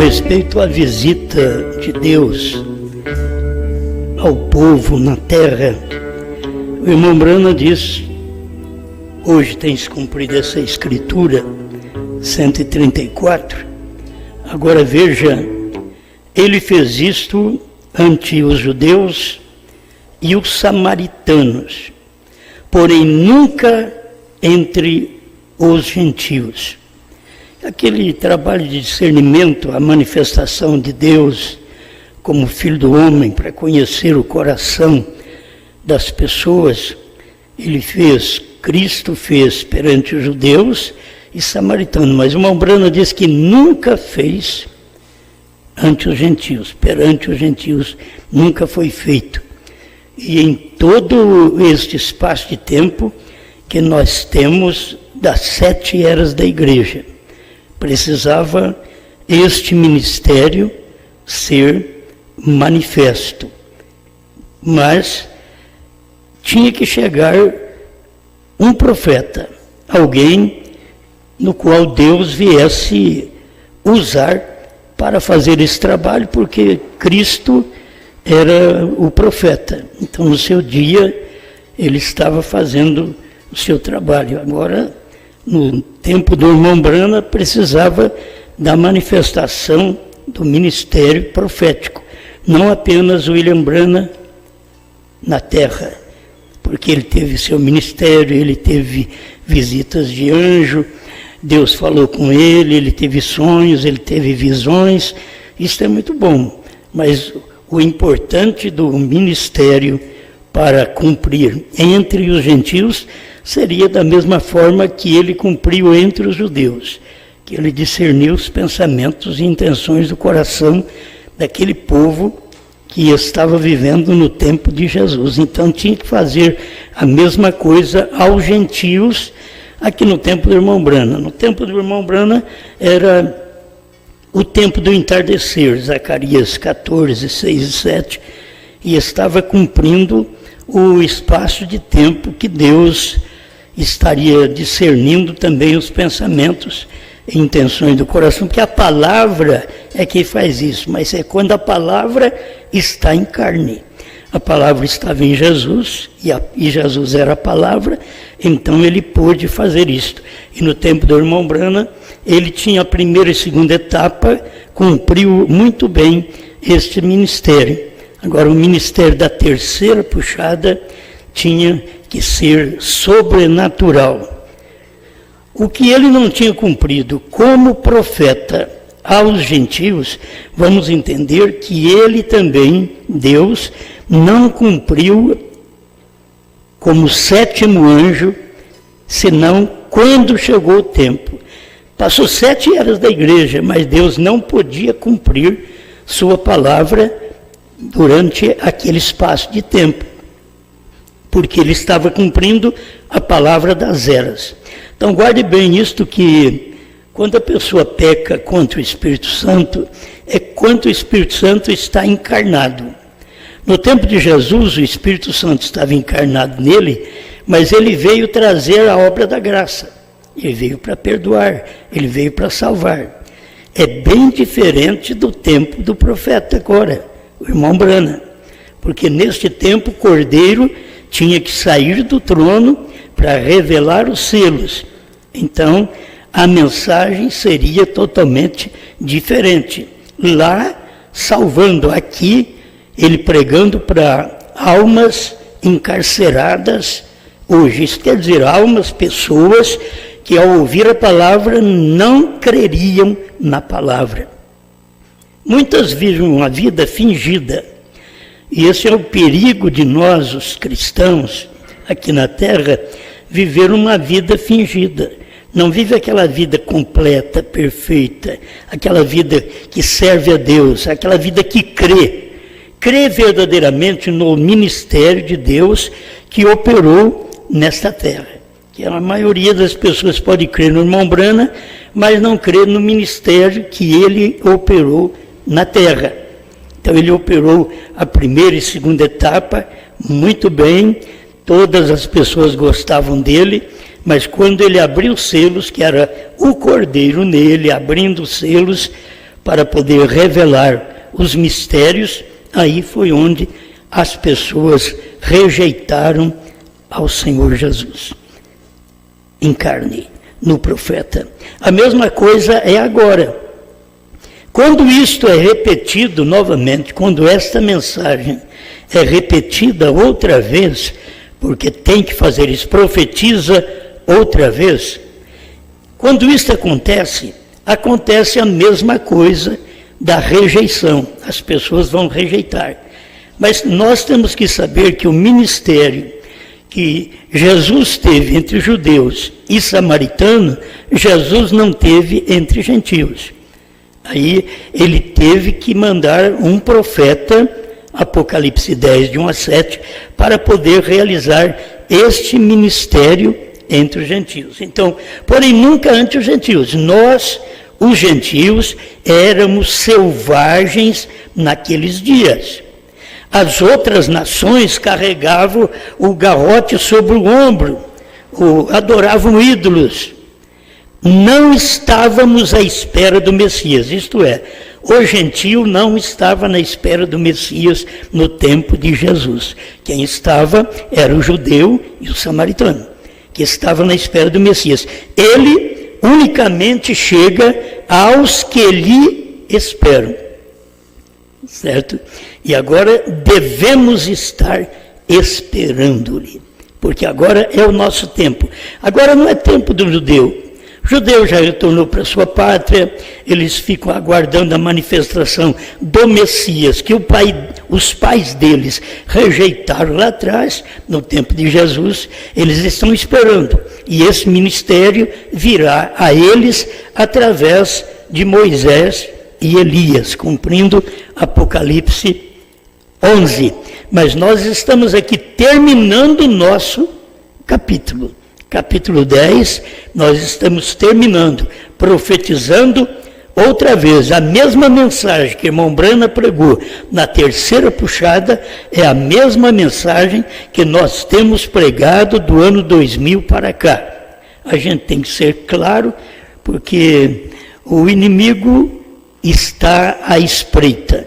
respeito à visita de Deus ao povo na terra, o irmão Brana diz: hoje tem se cumprido essa escritura 134. Agora veja, ele fez isto ante os judeus e os samaritanos, porém nunca entre os gentios. Aquele trabalho de discernimento, a manifestação de Deus como Filho do Homem para conhecer o coração das pessoas, ele fez, Cristo fez perante os judeus e samaritanos, mas o irmão Brana diz que nunca fez ante os gentios, perante os gentios nunca foi feito. E em todo este espaço de tempo que nós temos das 7 eras da igreja, precisava este ministério ser manifesto. Mas tinha que chegar um profeta, alguém no qual Deus viesse usar para fazer esse trabalho, porque Cristo era o profeta. Então, no seu dia, ele estava fazendo o seu trabalho. Agora, no tempo do irmão Brana, precisava da manifestação do ministério profético. Não apenas William Brana na terra, porque ele teve seu ministério, ele teve visitas de anjo, Deus falou com ele, ele teve sonhos, ele teve visões, isso é muito bom. Mas o importante do ministério para cumprir entre os gentios seria da mesma forma que ele cumpriu entre os judeus, que ele discerniu os pensamentos e intenções do coração daquele povo que estava vivendo no tempo de Jesus. Então tinha que fazer a mesma coisa aos gentios aqui no tempo do irmão Brana. No tempo do irmão Brana era o tempo do entardecer, Zacarias 14, 6 e 7, e estava cumprindo o espaço de tempo que Deus estaria discernindo também os pensamentos e intenções do coração, porque a palavra é quem faz isso, mas é quando a palavra está em carne. A palavra estava em Jesus, e Jesus era a palavra, então ele pôde fazer isto. E no tempo do irmão Brana, ele tinha a primeira e segunda etapa, cumpriu muito bem este ministério. Agora, o ministério da terceira puxada tinha que ser sobrenatural. O que ele não tinha cumprido como profeta aos gentios, vamos entender que ele também, Deus, não cumpriu como 7º anjo, senão quando chegou o tempo. Passou 7 eras da igreja, mas Deus não podia cumprir sua palavra durante aquele espaço de tempo, porque ele estava cumprindo a palavra das eras. Então guarde bem isto, que quando a pessoa peca contra o Espírito Santo, é quando o Espírito Santo está encarnado. No tempo de Jesus, o Espírito Santo estava encarnado nele, mas ele veio trazer a obra da graça. Ele veio para perdoar, ele veio para salvar. É bem diferente do tempo do profeta agora, o irmão Brana. Porque neste tempo o Cordeiro tinha que sair do trono para revelar os selos. Então, a mensagem seria totalmente diferente. Lá, salvando, aqui, ele pregando para almas encarceradas hoje. Isso quer dizer, almas, pessoas que ao ouvir a palavra não creriam na palavra. Muitas vivem uma vida fingida. E esse é o perigo de nós, os cristãos, aqui na terra, viver uma vida fingida. Não vive aquela vida completa, perfeita, aquela vida que serve a Deus, aquela vida que crê. Crê verdadeiramente no ministério de Deus que operou nesta terra. Que a maioria das pessoas pode crer no irmão Brana, mas não crê no ministério que ele operou na terra. Então ele operou a primeira e segunda etapa muito bem, todas as pessoas gostavam dele, mas quando ele abriu os selos, que era o Cordeiro nele, abrindo os selos, para poder revelar os mistérios, aí foi onde as pessoas rejeitaram ao Senhor Jesus em carne, no profeta. A mesma coisa é agora. Quando isto é repetido novamente, quando esta mensagem é repetida outra vez, porque tem que fazer isso, profetiza outra vez, quando isto acontece, acontece a mesma coisa da rejeição. As pessoas vão rejeitar. Mas nós temos que saber que o ministério que Jesus teve entre judeus e samaritanos, Jesus não teve entre gentios. Aí ele teve que mandar um profeta, Apocalipse 10, de 1 a 7, para poder realizar este ministério entre os gentios. Então, porém, nunca entre os gentios. Nós, os gentios, éramos selvagens naqueles dias. As outras nações carregavam o garrote sobre o ombro, adoravam ídolos. Não estávamos à espera do Messias, isto é, o gentio não estava na espera do Messias no tempo de Jesus. Quem estava era o judeu e o samaritano, que estavam na espera do Messias. Ele unicamente chega aos que lhe esperam. Certo? E agora devemos estar esperando-lhe, porque agora é o nosso tempo. Agora não é tempo do judeu. O judeu já retornou para sua pátria, eles ficam aguardando a manifestação do Messias, que os pais deles rejeitaram lá atrás, no tempo de Jesus, eles estão esperando. E esse ministério virá a eles através de Moisés e Elias, cumprindo Apocalipse 11. Mas nós estamos aqui terminando o nosso capítulo. Capítulo 10, nós estamos terminando, profetizando outra vez. A mesma mensagem que irmão Brana pregou na terceira puxada, é a mesma mensagem que nós temos pregado do ano 2000 para cá. A gente tem que ser claro, porque o inimigo está à espreita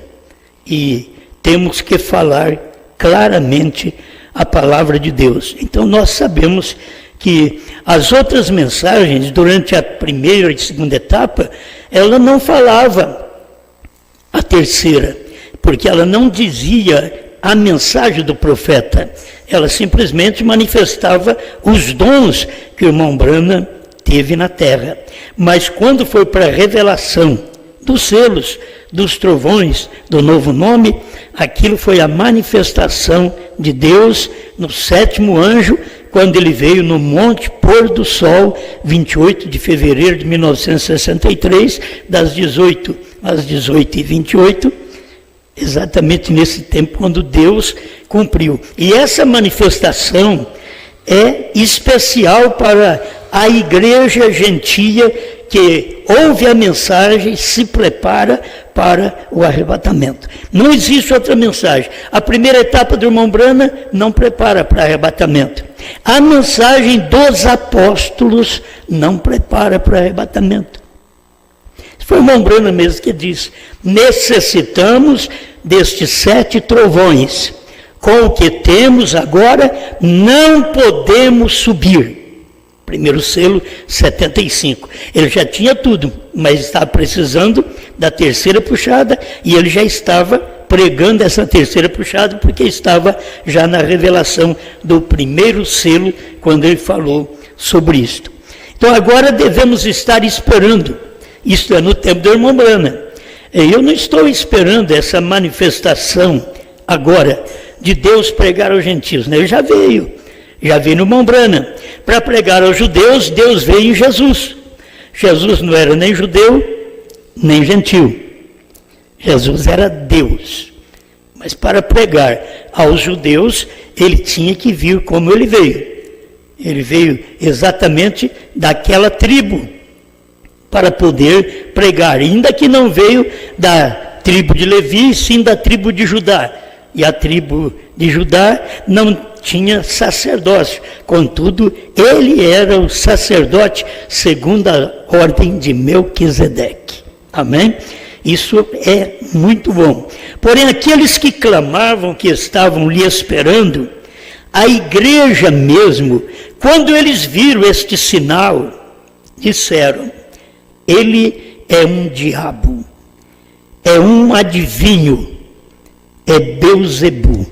e temos que falar claramente a palavra de Deus. Então nós sabemos que as outras mensagens, durante a primeira e segunda etapa, ela não falava a terceira, porque ela não dizia a mensagem do profeta, ela simplesmente manifestava os dons que o irmão Brana teve na terra. Mas quando foi para a revelação dos selos, dos trovões, do novo nome, aquilo foi a manifestação de Deus no sétimo anjo, quando ele veio no Monte Pôr do Sol, 28 de fevereiro de 1963, das 18 às 18h28, exatamente nesse tempo quando Deus cumpriu. E essa manifestação é especial para a igreja gentia que ouve a mensagem, se prepara para o arrebatamento. Não existe outra mensagem. A primeira etapa do irmão Brana não prepara para arrebatamento. A mensagem dos apóstolos não prepara para arrebatamento. Foi o irmão Brana mesmo que disse: necessitamos destes 7 trovões. Com o que temos agora, não podemos subir. Primeiro selo, 75. Ele já tinha tudo, mas estava precisando da terceira puxada, e ele já estava pregando essa terceira puxada, porque estava já na revelação do primeiro selo, quando ele falou sobre isto. Então agora devemos estar esperando, isto é, no tempo do irmão Brana. Eu não estou esperando essa manifestação agora, de Deus pregar aos gentios, né? Ele já veio no irmão Brana. Para pregar aos judeus, Deus veio em Jesus. Jesus não era nem judeu, nem gentio. Jesus era Deus. Mas para pregar aos judeus, ele tinha que vir como ele veio. Ele veio exatamente daquela tribo, para poder pregar. Ainda que não veio da tribo de Levi, sim da tribo de Judá. E a tribo de Judá não tinha sacerdócio, contudo, ele era o sacerdote segundo a ordem de Melquisedeque. Amém? Isso é muito bom. Porém, aqueles que clamavam, que estavam lhe esperando, a igreja mesmo, quando eles viram este sinal, disseram: ele é um diabo, é um adivinho, é Beuzebu.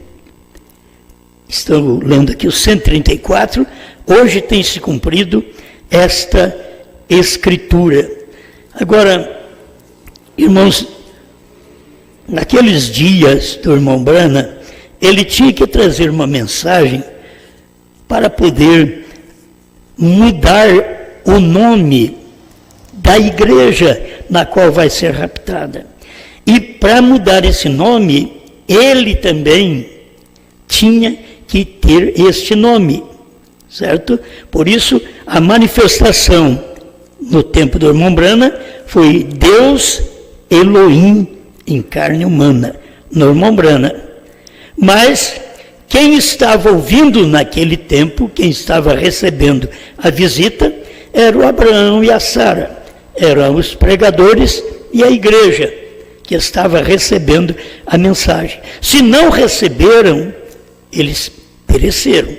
Estou lendo aqui o 134, hoje tem se cumprido esta escritura. Agora, irmãos, naqueles dias do irmão Brana, ele tinha que trazer uma mensagem para poder mudar o nome da igreja na qual vai ser raptada. E para mudar esse nome, ele também tinha que ter este nome, certo? Por isso, a manifestação no tempo do irmão Brana foi Deus Elohim em carne humana, no irmão Brana. Mas quem estava ouvindo naquele tempo, quem estava recebendo a visita, era o Abraão e a Sara, eram os pregadores e a igreja que estava recebendo a mensagem. Se não receberam, eles pereceram.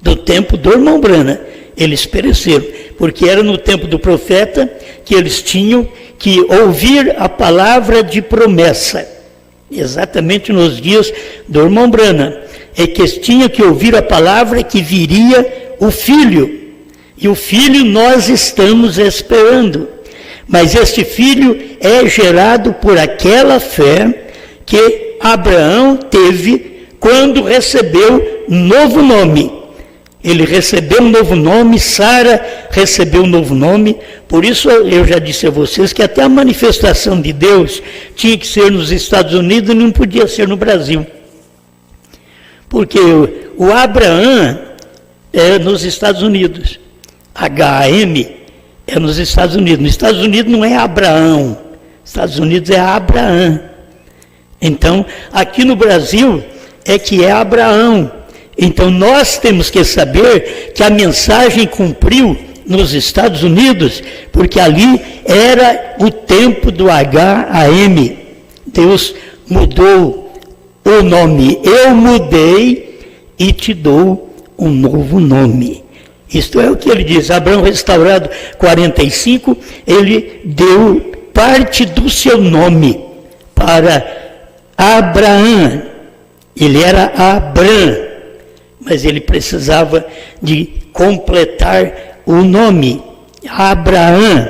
Do tempo do irmão Brana, eles pereceram, porque era no tempo do profeta que eles tinham que ouvir a palavra de promessa. Exatamente nos dias do irmão Brana, é que eles tinham que ouvir a palavra que viria o filho. E o filho nós estamos esperando. Mas este filho é gerado por aquela fé que Abraão teve quando recebeu novo nome. Ele recebeu um novo nome, Sara recebeu um novo nome. Por isso eu já disse a vocês que até a manifestação de Deus tinha que ser nos Estados Unidos e não podia ser no Brasil. Porque o Abraão é nos Estados Unidos, H-A-M é nos Estados Unidos. Nos Estados Unidos não é Abraão, nos Estados Unidos é Abraão. Então, aqui no Brasil é que é Abraão. Então, nós temos que saber que a mensagem cumpriu nos Estados Unidos, porque ali era o tempo do H-A-M. Deus mudou o nome. Eu mudei e te dou um novo nome. Isto é o que ele diz. Abraão, restaurado 45, ele deu parte do seu nome para Abraão. Ele era Abrão, mas ele precisava de completar o nome, Abraão.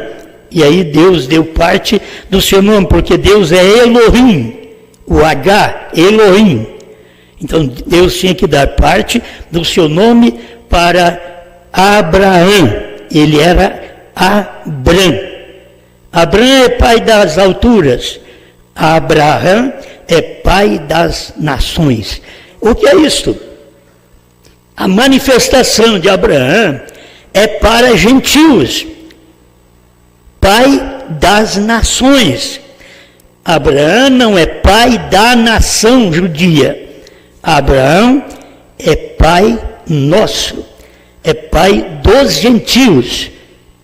E aí Deus deu parte do seu nome, porque Deus é Elohim, o H, Elohim. Então Deus tinha que dar parte do seu nome para Abraão. Ele era Abrão. Abrão é pai das alturas. Abraão é pai das nações. O que é isto? A manifestação de Abraão é para gentios, pai das nações. Abraão não é pai da nação judia. Abraão é pai nosso, é pai dos gentios.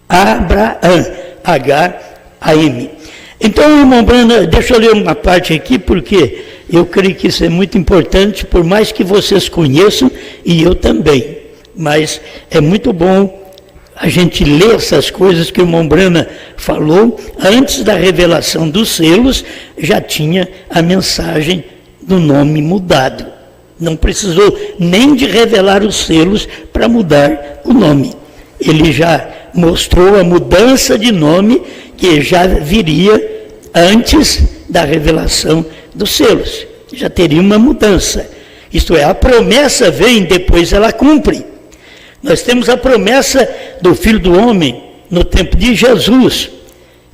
Abraão, H-A-M. Então, irmão Brana, deixa eu ler uma parte aqui, porque eu creio que isso é muito importante, por mais que vocês conheçam, e eu também. Mas é muito bom a gente ler essas coisas que o irmão Brana falou. Antes da revelação dos selos, já tinha a mensagem do nome mudado. Não precisou nem de revelar os selos para mudar o nome. Ele já mostrou a mudança de nome que já viria antes da revelação dos selos. Já teria uma mudança. Isto é, a promessa vem, depois ela cumpre. Nós temos a promessa do Filho do Homem no tempo de Jesus.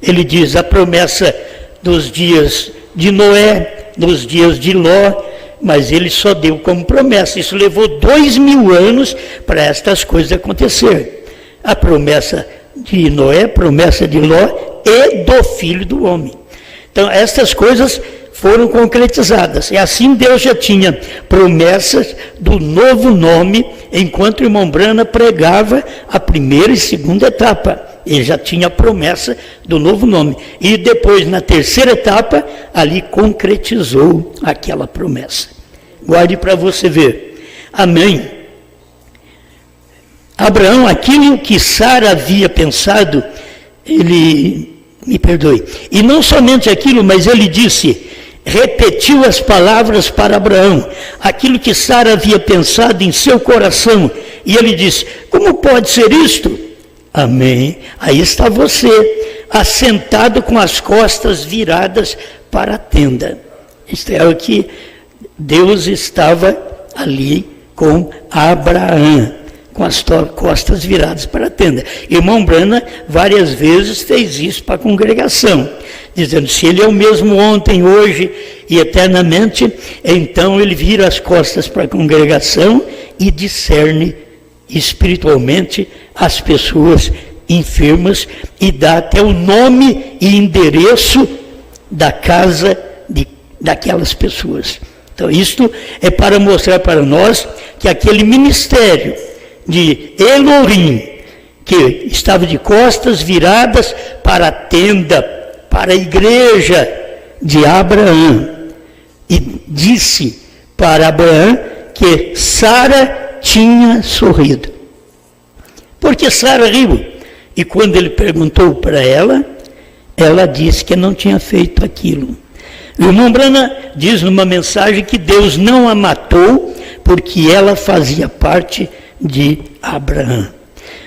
Ele diz a promessa dos dias de Noé, nos dias de Ló, mas ele só deu como promessa. Isso levou 2000 anos para estas coisas acontecerem. A promessa de Noé, promessa de Ló e do Filho do Homem. Então, estas coisas foram concretizadas. E assim Deus já tinha promessas do novo nome, enquanto o irmão Brana pregava a primeira e segunda etapa Ele já tinha a promessa do novo nome. E depois, na terceira etapa, ali concretizou aquela promessa. Guarde para você ver. Amém. Abraão, aquilo que Sara havia pensado, ele, me perdoe, e não somente aquilo, mas ele disse, repetiu as palavras para Abraão, aquilo que Sara havia pensado em seu coração, e ele disse, como pode ser isto? Amém. Aí está você, assentado com as costas viradas para a tenda. Isto é o que Deus estava ali com Abraão, com as costas viradas para a tenda. Irmão Brana várias vezes fez isso para a congregação, dizendo, se ele é o mesmo ontem, hoje e eternamente, então ele vira as costas para a congregação e discerne espiritualmente as pessoas enfermas e dá até o nome e endereço da casa daquelas pessoas. Então isto é para mostrar para nós que aquele ministério de Elohim, que estava de costas viradas para a tenda, para a igreja de Abraão, e disse para Abraão que Sara tinha sorrido. Porque Sara riu, e quando ele perguntou para ela, ela disse que não tinha feito aquilo. O irmão Brana diz numa mensagem que Deus não a matou porque ela fazia parte de Abraão.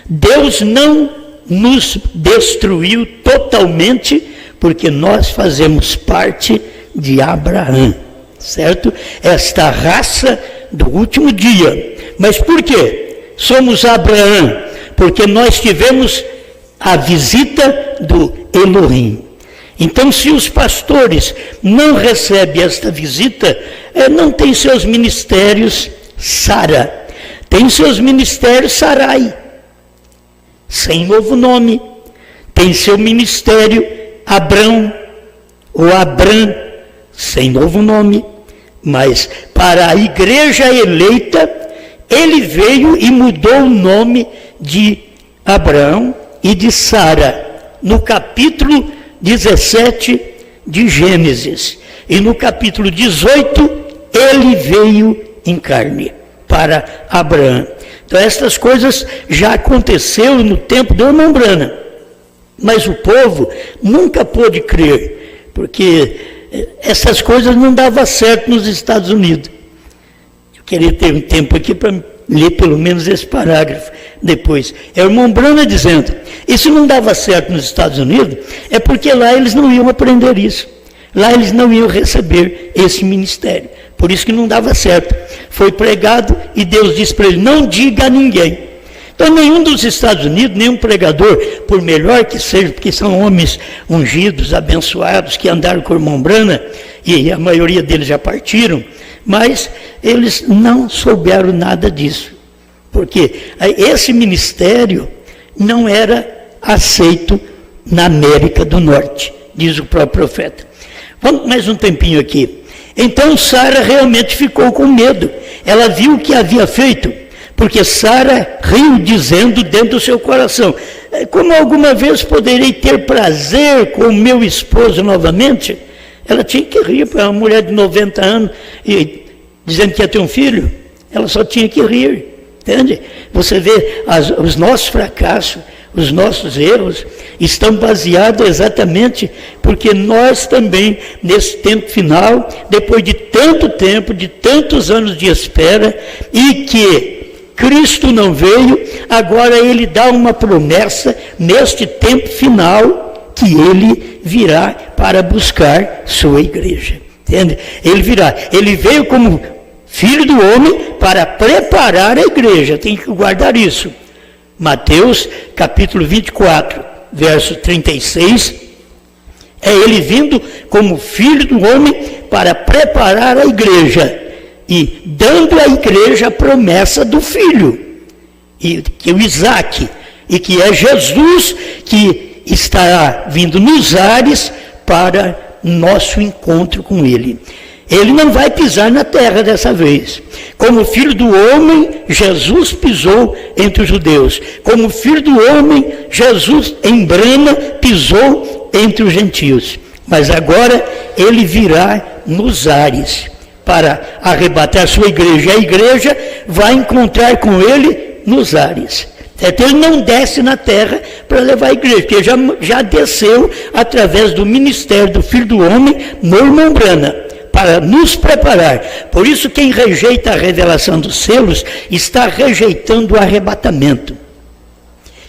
Deus não nos destruiu totalmente porque nós fazemos parte de Abraão, certo? Esta raça do último dia. Mas por quê? Somos Abraão, porque nós tivemos a visita do Elohim. Então, se os pastores não recebem esta visita, não tem seus ministérios Sara. Tem seus ministérios Sarai, sem novo nome. Tem seu ministério Abrão, ou Abram, sem novo nome. Mas para a igreja eleita, ele veio e mudou o nome de Abraão e de Sara, no capítulo 17 de Gênesis. E no capítulo 18, ele veio em carne para Abraão. Então estas coisas já aconteceram no tempo do irmão Brana, mas o povo nunca pôde crer, porque essas coisas não davam certo nos Estados Unidos. Eu queria ter um tempo aqui para ler pelo menos esse parágrafo depois. É o irmão Brana dizendo, isso não dava certo nos Estados Unidos, é porque lá eles não iam aprender isso. Lá eles não iam receber esse ministério. Por isso que não dava certo. Foi pregado e Deus disse para ele, não diga a ninguém. Então nenhum dos Estados Unidos, nenhum pregador, por melhor que seja, porque são homens ungidos, abençoados, que andaram com o irmão Brana, e a maioria deles já partiram, mas eles não souberam nada disso. Porque esse ministério não era aceito na América do Norte, diz o próprio profeta. Vamos mais um tempinho aqui. Então Sara realmente ficou com medo. Ela viu o que havia feito, porque Sara riu dizendo dentro do seu coração, como alguma vez poderei ter prazer com o meu esposo novamente? Ela tinha que rir para uma mulher de 90 anos e dizendo que ia ter um filho. Ela só tinha que rir, entende? Você vê os nossos fracassos, os nossos erros estão baseados exatamente porque nós também, nesse tempo final, depois de tanto tempo, de tantos anos de espera, e que Cristo não veio, agora ele dá uma promessa neste tempo final, que ele virá para buscar sua igreja. Entende? Ele virá. Ele veio como Filho do Homem para preparar a igreja. Tem que guardar isso. Mateus, capítulo 24, verso 36, é ele vindo como Filho do Homem para preparar a igreja e dando à igreja a promessa do Filho, e que é o Isaac, e que é Jesus que estará vindo nos ares para nosso encontro com ele. Ele não vai pisar na terra dessa vez. Como filho do homem, Jesus pisou entre os judeus. Como filho do homem, Jesus em Brana pisou entre os gentios. Mas agora ele virá nos ares para arrebatar sua igreja. A igreja vai encontrar com ele nos ares. Então ele não desce na terra para levar a igreja, porque já desceu através do ministério do Filho do Homem no irmão Brana, para nos preparar. Por isso, quem rejeita a revelação dos selos está rejeitando o arrebatamento.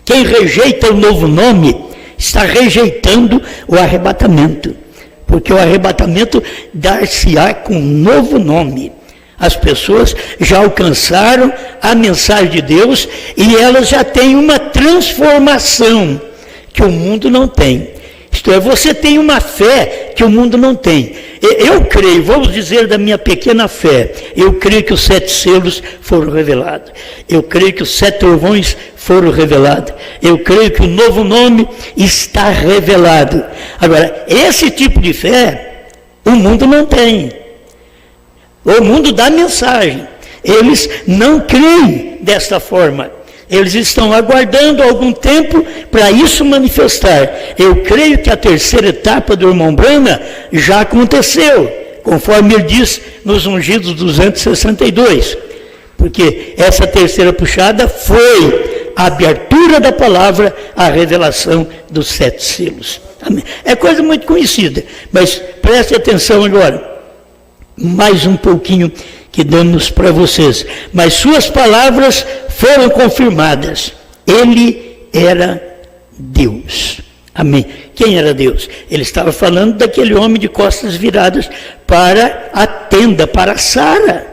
Quem rejeita o novo nome está rejeitando o arrebatamento, porque o arrebatamento dar-se-á com um novo nome. As pessoas já alcançaram a mensagem de Deus e elas já têm uma transformação que o mundo não tem. Isto é, você tem uma fé que o mundo não tem. Eu creio, vamos dizer da minha pequena fé, eu creio que os 7 selos foram revelados. Eu creio que os 7 trovões foram revelados. Eu creio que o novo nome está revelado. Agora, esse tipo de fé, o mundo não tem. O mundo dá mensagem. Eles não creem desta forma. Eles estão aguardando algum tempo para isso manifestar. Eu creio que a terceira etapa do irmão Brana já aconteceu, conforme ele diz nos ungidos 262. Porque essa terceira puxada foi a abertura da palavra, a revelação dos 7 selos. Amém. É coisa muito conhecida, mas preste atenção agora. Mais um pouquinho que damos para vocês. Mas suas palavras foram confirmadas. Ele era Deus. Amém. Quem era Deus? Ele estava falando daquele homem de costas viradas para a tenda, para Sara.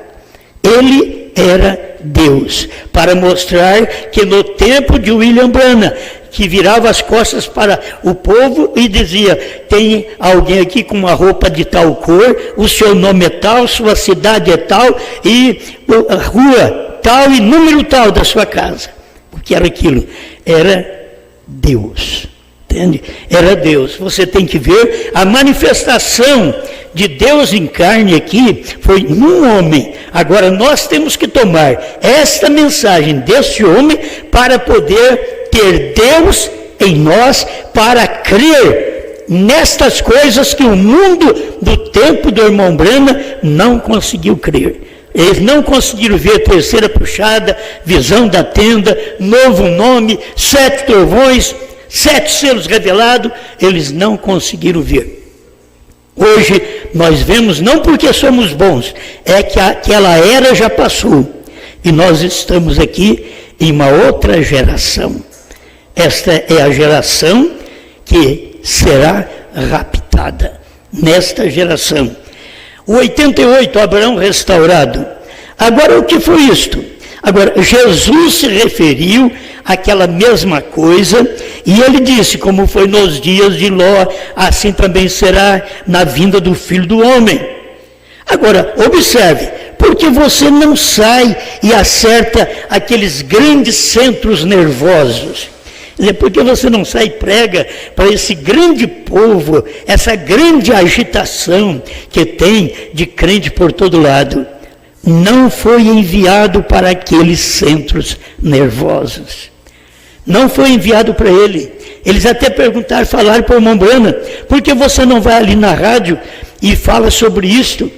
Ele era Deus. Para mostrar que no tempo de William Branham, que virava as costas para o povo e dizia: tem alguém aqui com uma roupa de tal cor, o seu nome é tal, sua cidade é tal, e a rua tal e número tal da sua casa. O que era aquilo? Era Deus. Entende? Era Deus. Você tem que ver a manifestação de Deus em carne aqui, foi num homem. Agora nós temos que tomar esta mensagem deste homem para poder ter Deus em nós, para crer nestas coisas que o mundo do tempo do irmão Branham não conseguiu crer. Eles não conseguiram ver a terceira puxada, visão da tenda, novo nome, 7 trovões, 7 selos revelados, eles não conseguiram ver. Hoje nós vemos, não porque somos bons, é que aquela era já passou, e nós estamos aqui em uma outra geração. Esta é a geração que será raptada, nesta geração. O 88, Abraão restaurado. Agora, o que foi isto? Agora, Jesus se referiu àquela mesma coisa, e ele disse: como foi nos dias de Ló, assim também será na vinda do Filho do Homem. Agora, observe, porque você não sai e acerta aqueles grandes centros nervosos? Porque você não sai e prega para esse grande povo, essa grande agitação que tem de crente por todo lado? Não foi enviado para aqueles centros nervosos. Não foi enviado para ele. Eles até perguntaram, falaram para o irmão Branham: por que você não vai ali na rádio e fala sobre isto?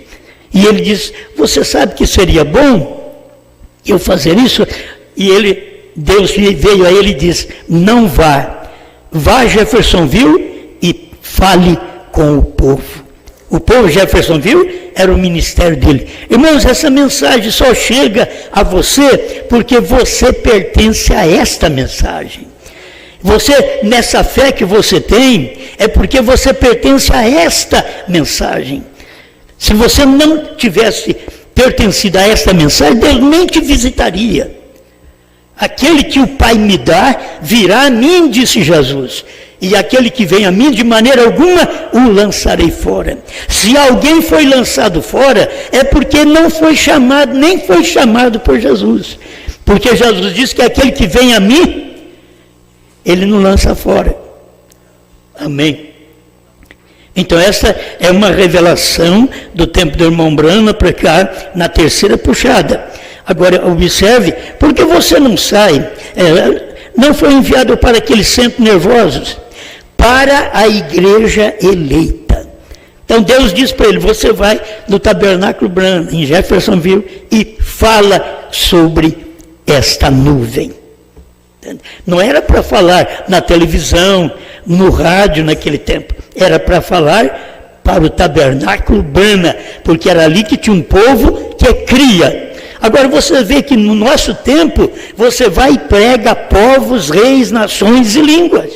E ele diz: você sabe que seria bom eu fazer isso? E Deus veio a ele e disse: não vá. Vá a Jeffersonville e fale com o povo. O povo de Jeffersonville era o ministério dele. Irmãos, essa mensagem só chega a você porque você pertence a esta mensagem. Você, nessa fé que você tem, é porque você pertence a esta mensagem. Se você não tivesse pertencido a esta mensagem, Deus nem te visitaria. Aquele que o Pai me dá, virá a mim, disse Jesus. E aquele que vem a mim, de maneira alguma, o lançarei fora. Se alguém foi lançado fora, é porque não foi chamado, nem foi chamado por Jesus. Porque Jesus disse que aquele que vem a mim, ele não lança fora. Amém. Então essa é uma revelação do tempo do irmão Branham para cá, na terceira puxada. Agora observe, porque você não sai, não foi enviado para aqueles centros nervosos, para a igreja eleita. Então Deus diz para ele, você vai no Tabernáculo Branham, em Jeffersonville, e fala sobre esta nuvem. Não era para falar na televisão, no rádio naquele tempo, era para falar para o Tabernáculo Branham, porque era ali que tinha um povo que cria. Agora você vê que no nosso tempo, você vai e prega a povos, reis, nações e línguas.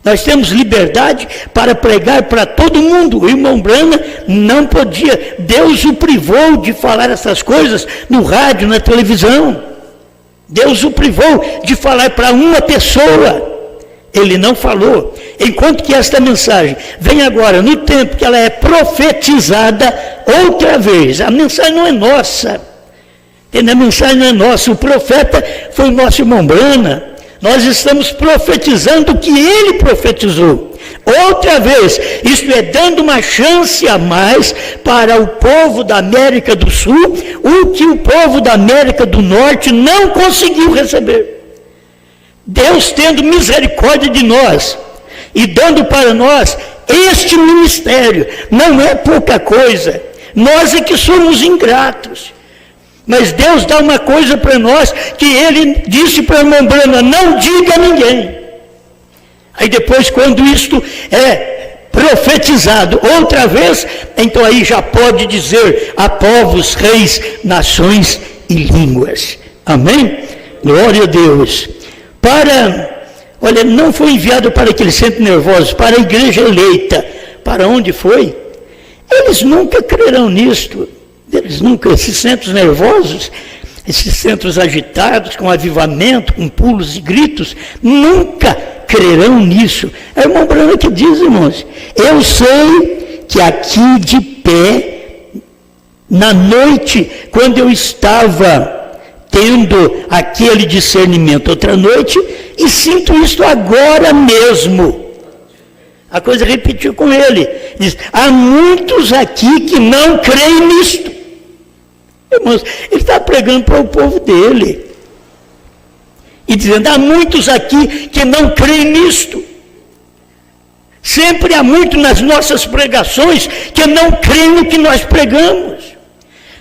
Nós temos liberdade para pregar para todo mundo. O irmão Branham não podia, Deus o privou de falar essas coisas no rádio, na televisão. Deus o privou de falar para uma pessoa. Ele não falou. Enquanto que esta mensagem vem agora, no tempo que ela é profetizada outra vez. A mensagem não é nossa. A mensagem não é nossa. O profeta foi o nosso irmão Branham. Nós estamos profetizando o que ele profetizou. Outra vez, isto é, dando uma chance a mais para o povo da América do Sul, o que o povo da América do Norte não conseguiu receber. Deus tendo misericórdia de nós e dando para nós este ministério, não é pouca coisa. Nós é que somos ingratos. Mas Deus dá uma coisa para nós, que ele disse para a irmã Branham, não diga a ninguém. Aí depois, quando isto é profetizado outra vez, então aí já pode dizer a povos, reis, nações e línguas. Amém? Glória a Deus. Olha, não foi enviado para aquele centro nervoso, para a igreja eleita. Para onde foi? Eles nunca crerão nisto. Eles nunca, esses centros nervosos, esses centros agitados, com avivamento, com pulos e gritos, nunca crerão nisso. É o irmão Branham que diz, irmãos, eu sei que aqui de pé, na noite, quando eu estava tendo aquele discernimento outra noite, e sinto isso agora mesmo. A coisa repetiu com ele, diz, há muitos aqui que não creem nisto. Irmãos, ele está pregando para o povo dele. E dizendo, há muitos aqui que não creem nisto. Sempre há muito nas nossas pregações que não creem no que nós pregamos.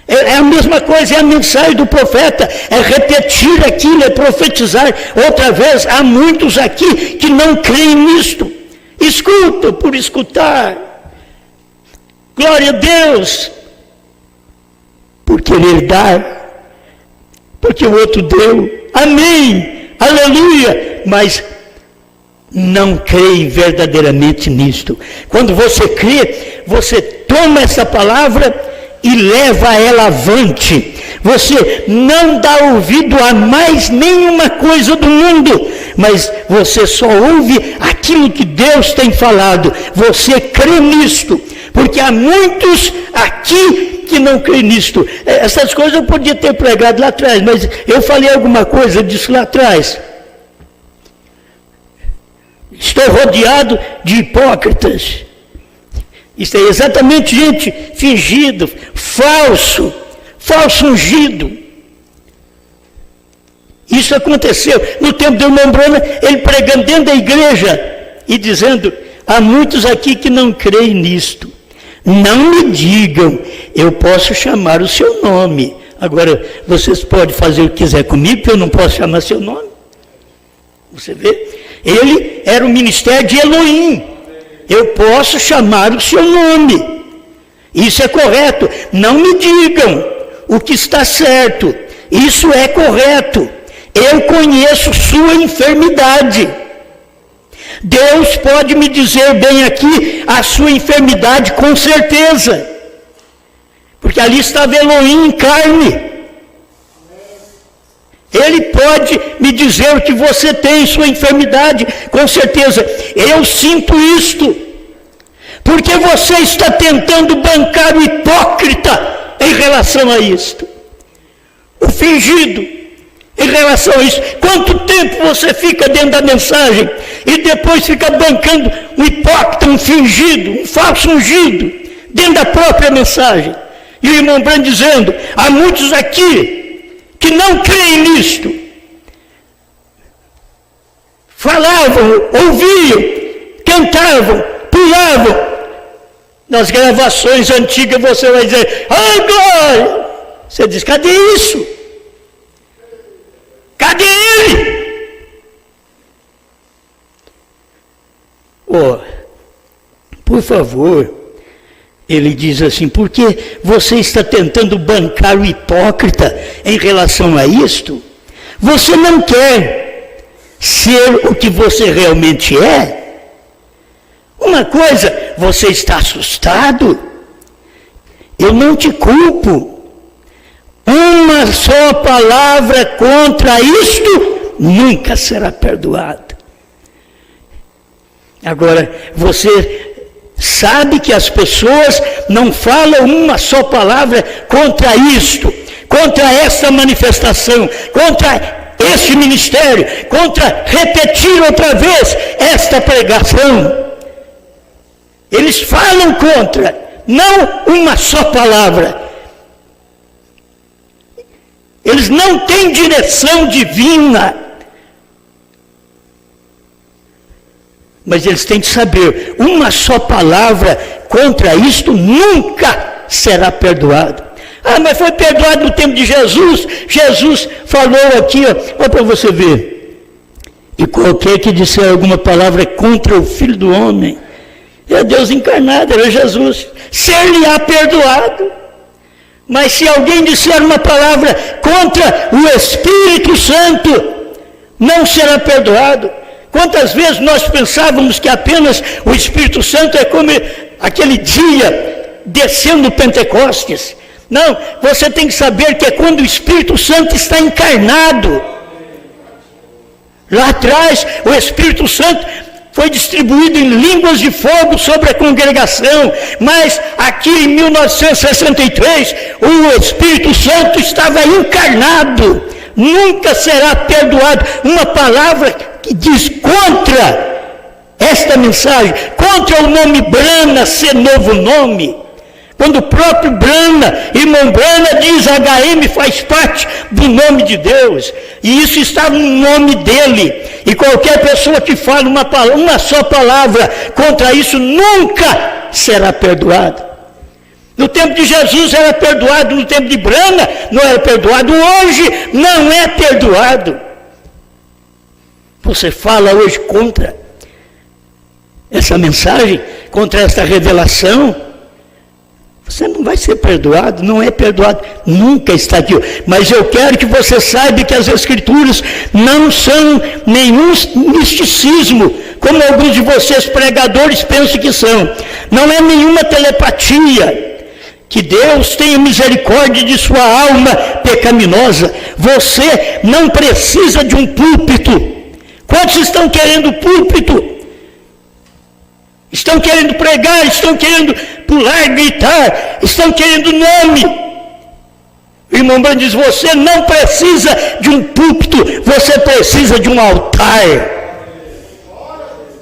É a mesma coisa, é a mensagem do profeta, é repetir aquilo, é profetizar outra vez. Há muitos aqui que não creem nisto. Escuta por escutar. Glória a Deus. Por querer dar, porque o outro deu, amém, aleluia, mas não creem verdadeiramente nisto. Quando você crê, você toma essa palavra e leva ela avante. Você não dá ouvido a mais nenhuma coisa do mundo, mas você só ouve aquilo que Deus tem falado. Você crê nisto, porque há muitos aqui que não creem nisto. Essas coisas eu podia ter pregado lá atrás, mas eu falei alguma coisa disso lá atrás. Estou rodeado de hipócritas. Isso é exatamente gente fingido, falso ungido. Isso aconteceu no tempo do irmão Branham, ele pregando dentro da igreja e dizendo, há muitos aqui que não creem nisto. Não me digam, eu posso chamar o seu nome. Agora, vocês podem fazer o que quiser comigo, porque eu não posso chamar seu nome. Você vê? Ele era o ministério de Elohim. Eu posso chamar o seu nome. Isso é correto. Não me digam o que está certo. Isso é correto. Eu conheço sua enfermidade. Deus pode me dizer bem aqui a sua enfermidade com certeza. Porque ali estava Elohim em carne. Ele pode me dizer o que você tem, sua enfermidade, com certeza. Eu sinto isto. Porque você está tentando bancar o hipócrita em relação a isto. O fingido em relação a isso. Quanto tempo você fica dentro da mensagem e depois fica bancando um hipócrita, um fingido, um falso ungido, dentro da própria mensagem. E o irmão Branham dizendo, há muitos aqui que não creem nisto. Falavam, ouviam, cantavam, pulavam. Nas gravações antigas você vai dizer, ai glória! Você diz, cadê isso? Cadê ele? Oh, por favor, ele diz assim, porque você está tentando bancar o hipócrita em relação a isto? Você não quer ser o que você realmente é? Uma coisa, você está assustado? Eu não te culpo. Uma só palavra contra isto nunca será perdoado. Agora, você sabe que as pessoas não falam uma só palavra contra isto, contra esta manifestação, contra este ministério, contra repetir outra vez esta pregação. Eles falam contra, não uma só palavra. Eles não têm direção divina. Mas eles têm que saber, uma só palavra contra isto nunca será perdoado. Ah, mas foi perdoado no tempo de Jesus. Jesus falou aqui, ó para você ver. E qualquer que disser alguma palavra contra o Filho do Homem, é Deus encarnado, era Jesus, ser-lhe-á perdoado. Mas se alguém disser uma palavra contra o Espírito Santo, não será perdoado. Quantas vezes nós pensávamos que apenas o Espírito Santo é como aquele dia descendo Pentecostes? Não, você tem que saber que é quando o Espírito Santo está encarnado. Lá atrás, o Espírito Santo foi distribuído em línguas de fogo sobre a congregação, mas aqui em 1963, o Espírito Santo estava encarnado. Nunca será perdoado uma palavra que diz contra esta mensagem, contra o nome Brana ser novo nome. Quando o próprio Brana, irmão Brana, diz HM faz parte do nome de Deus, e isso está no nome dele, e qualquer pessoa que fala uma só palavra contra isso nunca será perdoado. No tempo de Jesus era perdoado, no tempo de Brana não era perdoado, hoje não é perdoado. Você fala hoje contra essa mensagem, contra esta revelação, você não vai ser perdoado, não é perdoado, nunca está aqui. Mas eu quero que você saiba que as Escrituras não são nenhum misticismo, como alguns de vocês pregadores pensam que são. Não é nenhuma telepatia. Que Deus tenha misericórdia de sua alma pecaminosa. Você não precisa de um púlpito. Quantos estão querendo púlpito? Estão querendo pregar, estão querendo pular, gritar, estão querendo nome. O irmão Branham diz, você não precisa de um púlpito, você precisa de um altar.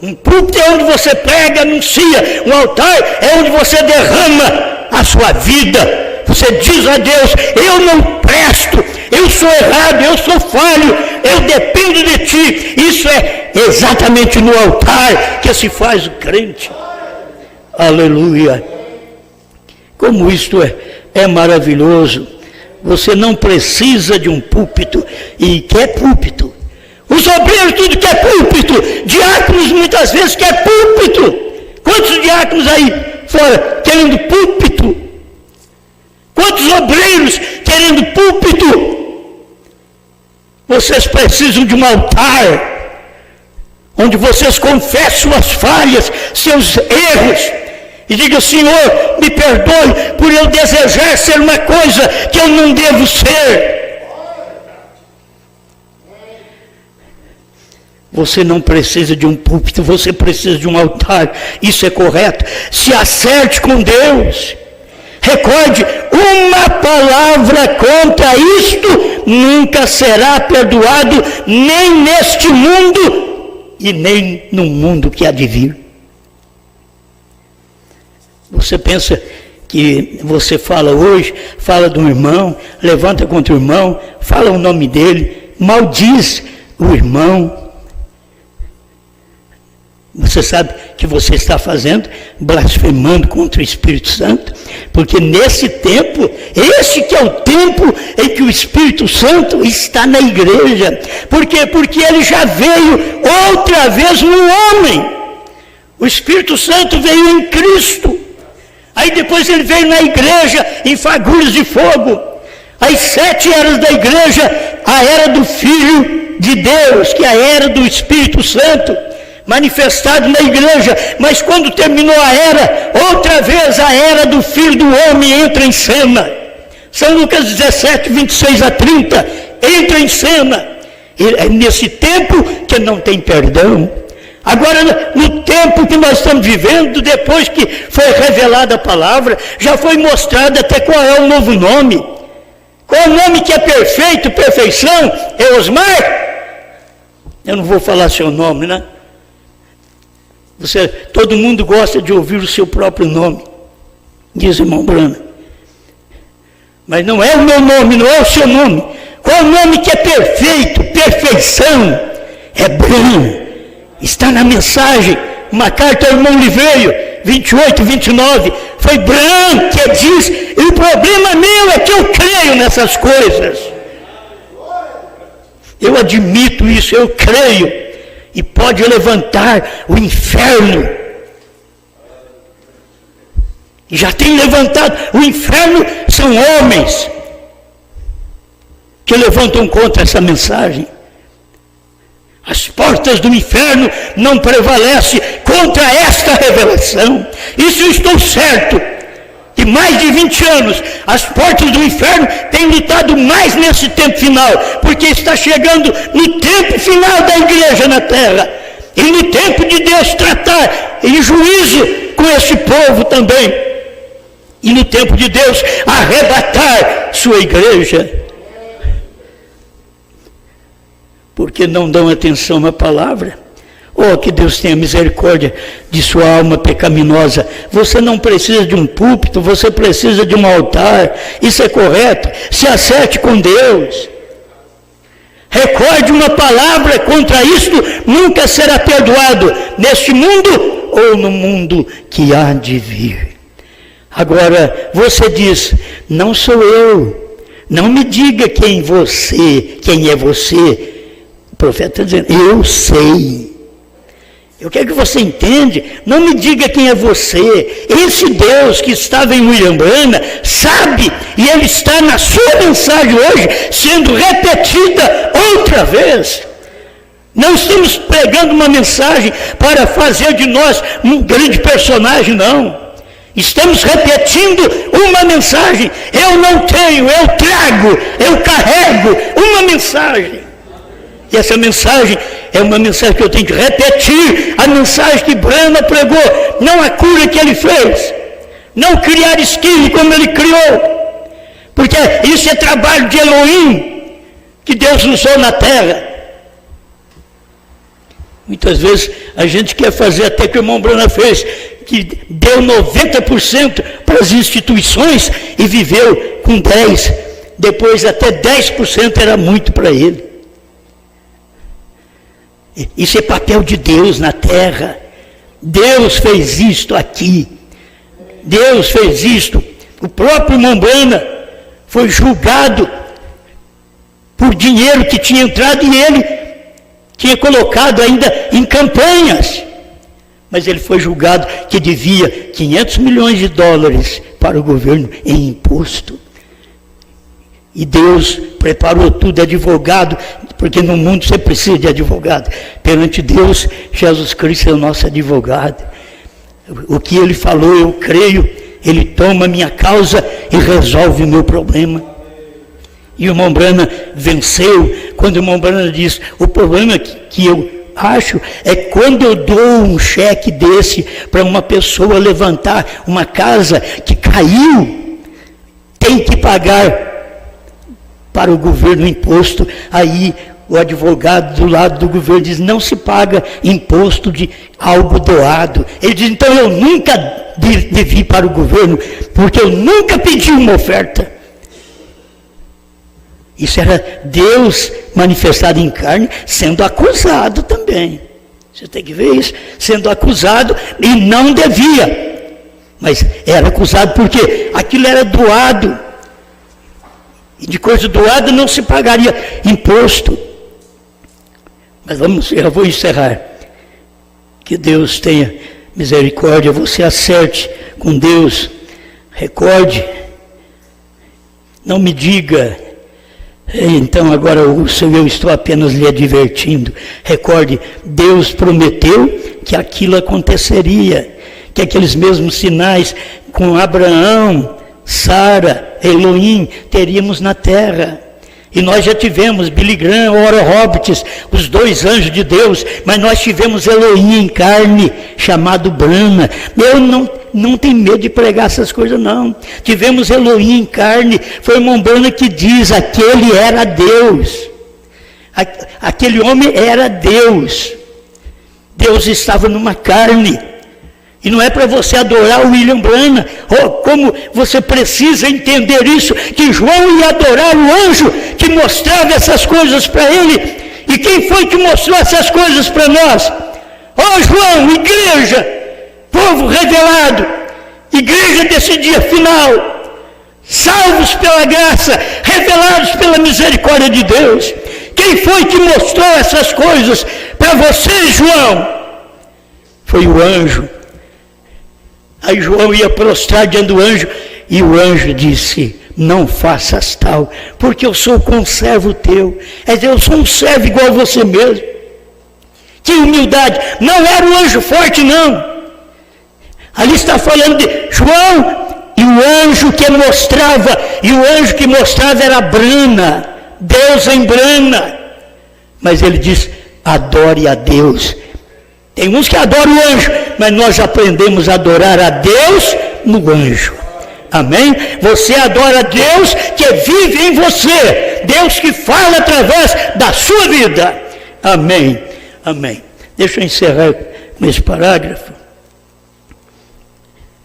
Um púlpito é onde você prega, anuncia. Um altar é onde você derrama a sua vida. Você diz a Deus, eu não presto, eu sou errado, eu sou falho, eu dependo de ti. Isso é exatamente no altar que se faz o crente. Aleluia. Como isto é maravilhoso. Você não precisa de um púlpito. E quer púlpito. Os obreiros tudo quer púlpito. Diáconos muitas vezes quer púlpito. Quantos diáconos aí fora querendo púlpito? Quantos obreiros querendo púlpito? Vocês precisam de um altar, onde vocês confessem suas falhas, seus erros, e digam, Senhor, me perdoe por eu desejar ser uma coisa que eu não devo ser. Você não precisa de um púlpito, você precisa de um altar, isso é correto. Se acerte com Deus. Recorde, uma palavra contra isto nunca será perdoado, nem neste mundo, e nem no mundo que há de vir. Você pensa que você fala hoje, fala do irmão, levanta contra o irmão, fala o nome dele, maldiz o irmão. Você sabe que você está fazendo, blasfemando contra o Espírito Santo, porque nesse tempo, esse que é o tempo em que o Espírito Santo está na igreja. Por quê? Porque ele já veio outra vez no homem. O Espírito Santo veio em Cristo. Aí depois ele veio na igreja em fagulhos de fogo. As 7 eras da igreja, a era do Filho de Deus, que é a era do Espírito Santo, manifestado na igreja. Mas quando terminou a era, outra vez a era do Filho do Homem entra em cena. São Lucas 17, 26 a 30, entra em cena. E é nesse tempo que não tem perdão. Agora, no tempo que nós estamos vivendo, depois que foi revelada a palavra, já foi mostrado até qual é o novo nome. Qual é o nome que é perfeito, perfeição? É Osmar? Eu não vou falar seu nome, né? Todo mundo gosta de ouvir o seu próprio nome, diz o irmão Brana. Mas não é o meu nome, não é o seu nome. Qual é o nome que é perfeito, perfeição? É Brana. Está na mensagem, uma carta ao irmão Liveio, 28, 29, foi Bran que diz, e o problema meu é que eu creio nessas coisas. Eu admito isso, eu creio, e pode levantar o inferno. E já tem levantado, o inferno são homens que levantam contra essa mensagem. As portas do inferno não prevalecem contra esta revelação. Isso eu estou certo. E mais de 20 anos, as portas do inferno têm lutado mais nesse tempo final, porque está chegando no tempo final da igreja na terra. E no tempo de Deus tratar em juízo com esse povo também. E no tempo de Deus arrebatar sua igreja. Porque não dão atenção à palavra. Oh, que Deus tenha misericórdia de sua alma pecaminosa. Você não precisa de um púlpito, você precisa de um altar. Isso é correto. Se acerte com Deus. Recorde uma palavra, contra isto nunca será perdoado, neste mundo ou no mundo que há de vir. Agora, você diz, não sou eu. Não me diga quem é você. O profeta está dizendo, eu sei. Eu quero que você entenda, não me diga quem é você. Esse Deus que estava em William Branham sabe, e ele está na sua mensagem hoje, sendo repetida outra vez. Não estamos pregando uma mensagem para fazer de nós um grande personagem, não. Estamos repetindo uma mensagem. Eu não tenho, eu trago, eu carrego uma mensagem. E essa mensagem é uma mensagem que eu tenho que repetir, a mensagem que Branham pregou, não a cura que ele fez, não criar esquilo como ele criou, porque isso é trabalho de Elohim, que Deus usou na terra. Muitas vezes a gente quer fazer até que o irmão Branham fez, que deu 90% para as instituições e viveu com 10%, depois até 10% era muito para ele. Isso é papel de Deus na terra. Deus fez isto aqui. Deus fez isto. O próprio irmão Branham foi julgado por dinheiro que tinha entrado e ele tinha colocado ainda em campanhas. Mas ele foi julgado que devia 500 milhões de dólares para o governo em imposto. E Deus preparou tudo, advogado, porque no mundo você precisa de advogado. Perante Deus, Jesus Cristo é o nosso advogado. O que ele falou, eu creio, ele toma a minha causa e resolve o meu problema. E o irmão Branham venceu, quando o irmão Branham diz, o problema que eu acho é quando eu dou um cheque desse para uma pessoa levantar uma casa que caiu, tem que pagar para o governo imposto, aí o advogado do lado do governo diz, não se paga imposto de algo doado. Ele diz, então eu nunca devi para o governo, porque eu nunca pedi uma oferta. Isso era Deus manifestado em carne, sendo acusado também. Você tem que ver isso, sendo acusado e não devia. Mas era acusado porque aquilo era doado. E de coisa doada não se pagaria imposto. Mas eu vou encerrar. Que Deus tenha misericórdia, você acerte com Deus. Recorde. Não me diga, então agora eu estou apenas lhe advertindo. Recorde, Deus prometeu que aquilo aconteceria, que aqueles mesmos sinais com Abraão, Sara, Elohim, teríamos na terra. E nós já tivemos Billy Graham, Oral Roberts, os dois anjos de Deus, mas nós tivemos Elohim em carne, chamado Brana. Eu não tenho medo de pregar essas coisas, não. Tivemos Elohim em carne, foi irmão Brana que diz, aquele era Deus. Aquele homem era Deus. Deus estava numa carne. E não é para você adorar o William Branham, como você precisa entender isso, que João ia adorar o anjo que mostrava essas coisas para ele. E quem foi que mostrou essas coisas para nós? João, igreja, povo revelado, igreja desse dia final, salvos pela graça, revelados pela misericórdia de Deus. Quem foi que mostrou essas coisas para você, João? Foi o anjo. Aí João ia prostrar diante do anjo, e o anjo disse, não faças tal, porque eu sou conservo teu. Eu sou um servo igual a você mesmo. Que humildade, não era o anjo forte não. Ali está falando de João, e o anjo que mostrava era Brana, Deus em Brana. Mas ele diz, adore a Deus. Tem uns que adoram o anjo, mas nós aprendemos a adorar a Deus no anjo. Amém? Você adora a Deus que vive em você. Deus que fala através da sua vida. Amém. Amém. Deixa eu encerrar com esse parágrafo.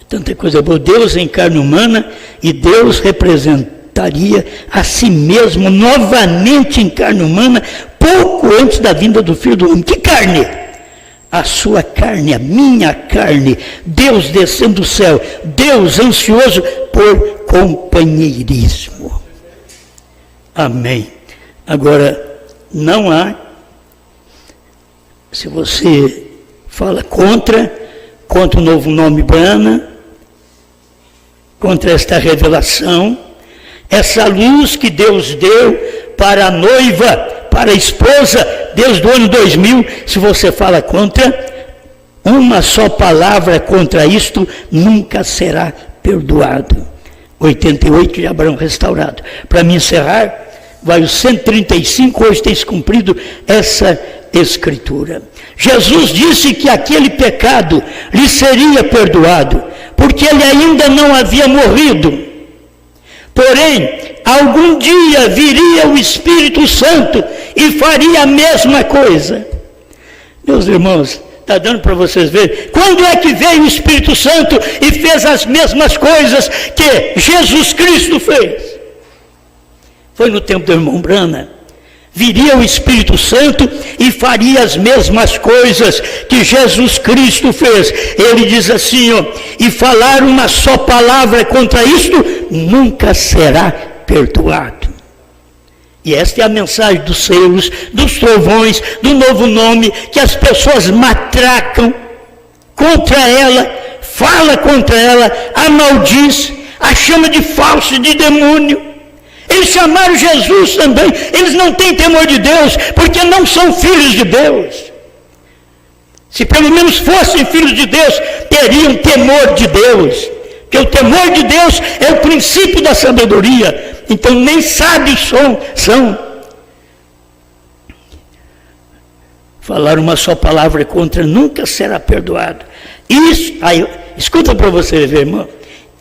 Tanta coisa boa. Deus em carne humana, e Deus representaria a si mesmo novamente em carne humana, pouco antes da vinda do Filho do Homem. Que carne? A sua carne, a minha carne, Deus descendo do céu, Deus ansioso por companheirismo. Amém. Agora, não há, se você fala contra o novo nome Brana, contra esta revelação, essa luz que Deus deu para a noiva, para a esposa, desde o ano 2000, se você fala contra, uma só palavra contra isto nunca será perdoado. 88 de Abraão restaurado. Para me encerrar, vai o 135, hoje tem se cumprido essa escritura. Jesus disse que aquele pecado lhe seria perdoado, porque ele ainda não havia morrido. Porém, algum dia viria o Espírito Santo e faria a mesma coisa. Meus irmãos, está dando para vocês verem? Quando é que veio o Espírito Santo e fez as mesmas coisas que Jesus Cristo fez? Foi no tempo do irmão Branham. Viria o Espírito Santo e faria as mesmas coisas que Jesus Cristo fez. Ele diz assim, e falar uma só palavra contra isto, nunca será perdoado. E esta é a mensagem dos selos, dos trovões, do novo nome, que as pessoas matracam contra ela, fala contra ela, a maldiz, a chama de falso, de demônio. Eles chamaram Jesus também, eles não têm temor de Deus, porque não são filhos de Deus. Se pelo menos fossem filhos de Deus, teriam temor de Deus, porque o temor de Deus é o princípio da sabedoria. Então nem sábios são. Falar uma só palavra contra nunca será perdoado. Isso, aí, escuta para você ver, irmão.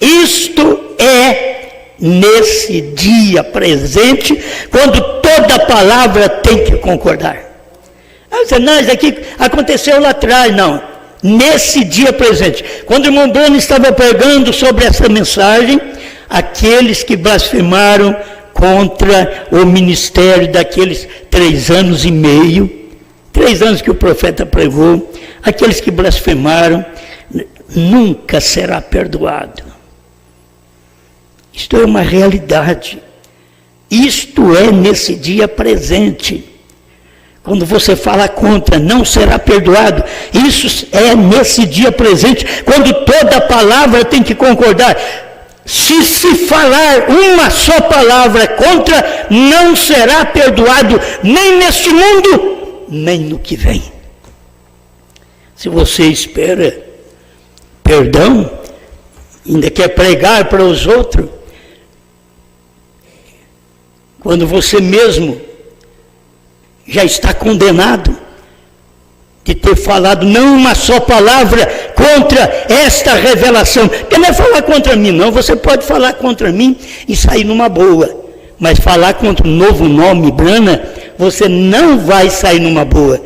Isto é nesse dia presente, quando toda palavra tem que concordar. Não, isso aqui aconteceu lá atrás, não. Nesse dia presente. Quando o irmão Bruno estava pregando sobre essa mensagem, aqueles que blasfemaram contra o ministério daqueles 3 anos e meio, 3 anos que o profeta pregou, aqueles que blasfemaram, nunca será perdoado. Isto é uma realidade. Isto é nesse dia presente. Quando você fala contra, não será perdoado. Isso é nesse dia presente, quando toda palavra tem que concordar. Se falar uma só palavra contra, não será perdoado, nem neste mundo, nem no que vem. Se você espera perdão, ainda quer pregar para os outros, quando você mesmo já está condenado de ter falado não uma só palavra contra esta revelação. Porque não é falar contra mim, não. Você pode falar contra mim e sair numa boa. Mas falar contra o novo nome, Brana, você não vai sair numa boa.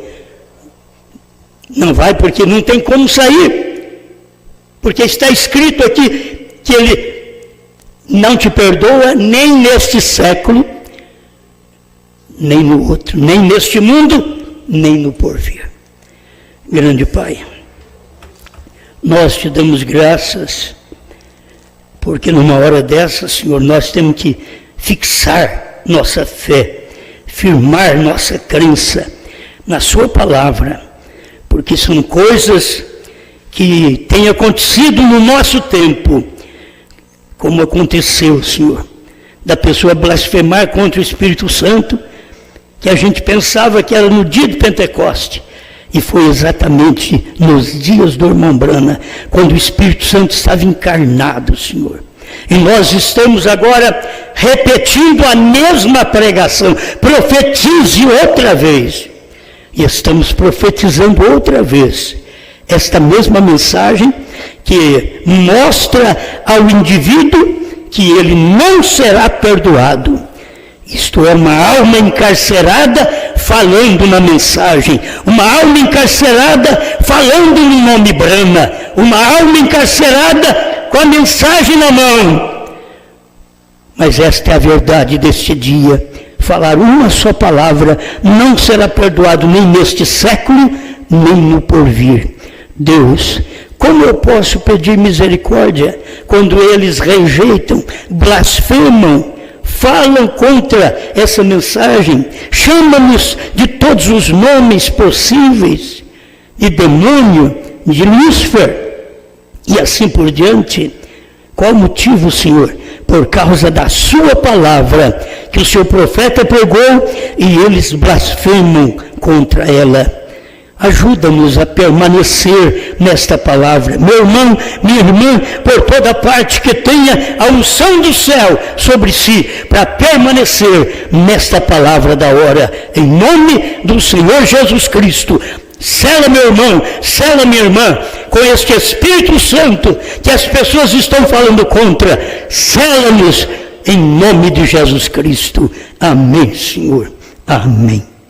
Não vai, porque não tem como sair. Porque está escrito aqui que ele não te perdoa nem neste século, nem no outro, nem neste mundo, nem no porvir. Grande Pai, nós te damos graças, porque numa hora dessa, Senhor, nós temos que fixar nossa fé, firmar nossa crença na Sua palavra, porque são coisas que têm acontecido no nosso tempo, como aconteceu, Senhor, da pessoa blasfemar contra o Espírito Santo, que a gente pensava que era no dia de Pentecoste, e foi exatamente nos dias do irmão Brana, quando o Espírito Santo estava encarnado, Senhor. E nós estamos agora repetindo a mesma pregação, profetize outra vez. E estamos profetizando outra vez esta mesma mensagem que mostra ao indivíduo que ele não será perdoado. Isto é uma alma encarcerada falando na mensagem, uma alma encarcerada falando no nome Brana, uma alma encarcerada com a mensagem na mão. Mas esta é a verdade deste dia. Falar uma só palavra não será perdoado nem neste século, nem no porvir. Deus, como eu posso pedir misericórdia quando eles rejeitam, blasfemam, falam contra essa mensagem, chamam-nos de todos os nomes possíveis, de demônio, de Lúcifer, e assim por diante? Qual o motivo, Senhor? Por causa da Sua palavra, que o Seu profeta pregou, e eles blasfemam contra ela. Ajuda-nos a permanecer nesta palavra. Meu irmão, minha irmã, por toda parte que tenha a unção do céu sobre si, para permanecer nesta palavra da hora, em nome do Senhor Jesus Cristo. Sela, meu irmão, sela, minha irmã, com este Espírito Santo que as pessoas estão falando contra. Sela-nos em nome de Jesus Cristo. Amém, Senhor. Amém.